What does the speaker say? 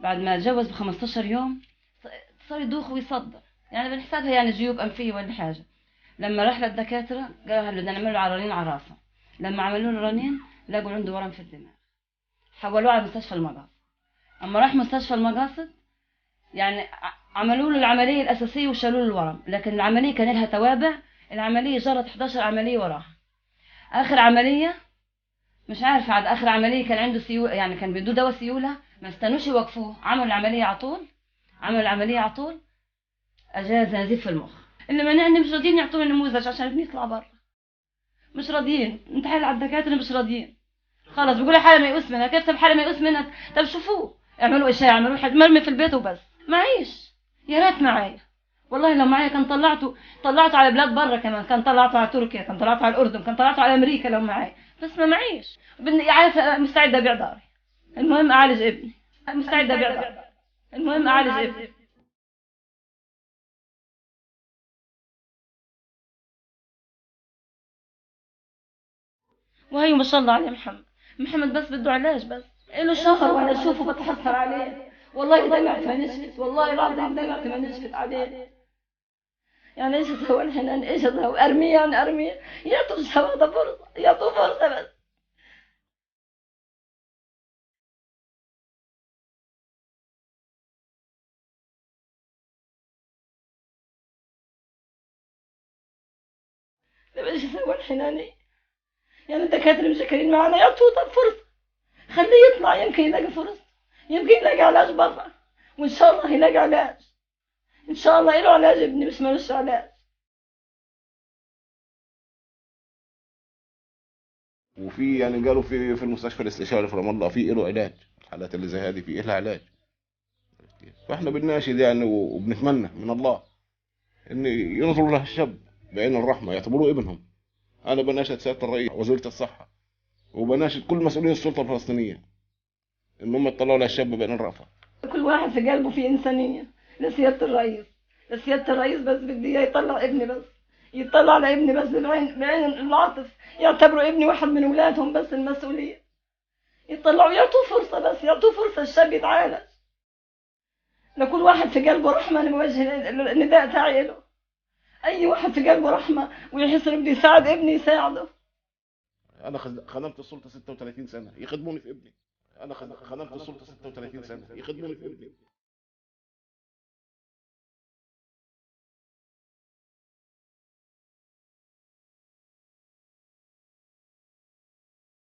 بعد ما اتجوز ب 15 يوم صار يدوخ ويصدع، يعني بنحسبها يعني جيوب انفيه ولا حاجه. لما راح للدكاتره قالوا بدنا نعمل له رنين على راسه. لما عملوا له رنين لقوا عنده ورم في الدماغ، حولوه على مستشفى المقاصد. اما راح مستشفى المقاصد يعني عملوا له العمليه الاساسيه وشالوا له الورم، لكن العمليه كان لها توابع. العمليه جرت 11 عمليه وراها. اخر عمليه مش عارفه، عاد اخر عمليه كان عنده سيوله، يعني كان بده دواء سيوله، ما استنوش يوقفوه، عملوا العمليه على طول. عملوا العمليه على طول، اجاه نزيف في المخ. اللي مانعني مش راضيين يعطوني نموذج عشان ابني يطلع برا. مش راضيين، نتحايل على الدكاتره مش راضيين. خلص بيقولوا حاله ميؤوس منها. كيف طب حاله ميؤوس منها؟ طب شوفوه، اعملوا اشاعه، اعملوا حد مرمي في البيت وبس. معيش. يا ريت معايا، والله لو معايا كان طلعته على بلاد برا، كمان كان طلعته على تركيا، كان طلعته على الاردن، كان طلعته على امريكا لو معايا. بس ما معيش. بدي عارف مستعده ابيع داري، المهم اعالج ابني. مستعده ابيع داري، المهم اعالج ابني. وهي ما شاء الله عليه محمد. محمد بس بده علاج بس. له شهر وانا اشوفه بتحسر عليه. والله دمعت ما نشفت، والله العظيم دمعت ما نشفت عليه. يعني ايش اسوي الحين؟ انا ايش اسوي؟ ارميه؟ يعني ارميه؟ يعطوا الشباب فرصه، يعطوا فرصه بس. طيب ايش اسوي الحين انا؟ يعني الدكاتره مشكلين معنا، يعطوه طب فرصه، خليه يطلع يمكن يلاقي فرصه، يمكن يلاقي علاج برا. وان شاء الله يلاقي علاج، ان شاء الله له علاج ابني بس ملوش علاج. وفي يعني قالوا في المستشفى الاستشاري في رام الله في له علاج. الحالات اللي زي هذه في لها علاج. فاحنا بنناشد يعني وبنتمنى من الله ان ينظروا له الشاب بعين الرحمه، يعتبروه ابنهم. انا بناشد سياده الرئيس وزيره الصحه، وبناشد كل مسؤولين السلطه الفلسطينيه ان هم يطلعوا على الشاب بعين الرأفه. كل واحد في قلبه في إنسانية. لسيادة الرئيس، لسيادة الرئيس بس بدي إياه يطلع ابني بس، يطلع على ابني بس بعين العاطف، يعتبروا ابني واحد من أولادهم بس المسؤولية. يطلعوا يعطوه فرصة بس، يعطوه فرصة الشاب يتعالج. لكل واحد في قلبه رحمة أنا بوجه النداء تاعي له. أي واحد في قلبه رحمة ويحس إنه بده يساعد ابني يساعده. انا خدمت السلطه 36 سنه يخدموني في ابني. انا خدمت السلطه 36 سنه يخدموني في ابني.